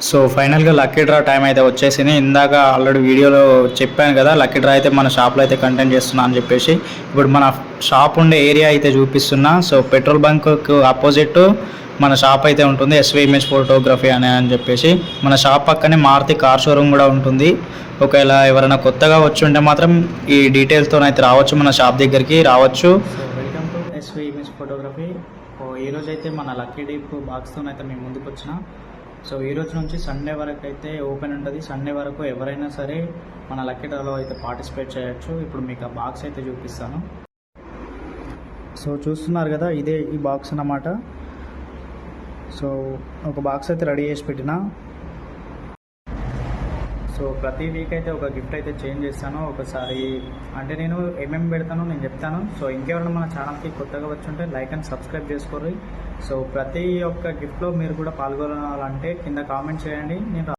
So ఫైనల్గా lucky draw time అయితే వచ్చేసింది. ఇందాక ఆల్రెడీ వీడియోలో చెప్పాను కదా, లక్కీ డ్రా అయితే మన షాప్లో అయితే కంటెంట్ చేస్తున్నా అని చెప్పేసి. ఇప్పుడు మన షాప్ ఉండే ఏరియా అయితే చూపిస్తున్నా. సో పెట్రోల్ బంక్కు ఆపోజిట్ మన షాప్ అయితే ఉంటుంది, ఎస్వి ఇమేజ్ ఫోటోగ్రఫీ అని చెప్పేసి. మన షాప్ పక్కనే మారుతి కార్ షోరూమ్ కూడా ఉంటుంది. ఒకవేళ ఎవరైనా కొత్తగా వచ్చి ఉంటే మాత్రం ఈ డీటెయిల్స్తో అయితే రావచ్చు, మన షాప్ దగ్గరికి రావచ్చు. So welcome to SV image photography. ఈరోజు అయితే మన లక్కీ డీప్ బాక్స్తో అయితే మేము ముందుకు వచ్చిన. సో ఈ రోజు నుంచి సండే వరకు అయితే ఓపెన్ ఉంటుంది. సండే వరకు ఎవరైనా సరే మన లక్కీ డ్రాలో అయితే పార్టిసిపేట్ చేయొచ్చు. ఇప్పుడు మీకు ఆ బాక్స్ అయితే చూపిస్తాను. సో చూస్తున్నారు కదా, ఇదే ఈ బాక్స్ అన్నమాట. సో ఒక బాక్స్ అయితే రెడీ చేసి పెట్టిన. సో ప్రతి వీక్ అయితే ఒక గిఫ్ట్ అయితే చేంజ్ చేస్తాను. ఒకసారి అంటే నేను ఏమేమి పెడతానో నేను చెప్తాను. సో ఇంకెవరైనా మన ఛానల్కి కొత్తగా వచ్చుంటే లైక్ అండ్ సబ్స్క్రైబ్ చేసుకోండి. సో ప్రతి ఒక్క గిఫ్ట్లో మీరు కూడా పాల్గొనాలంటే కింద కామెంట్ చేయండి. నేను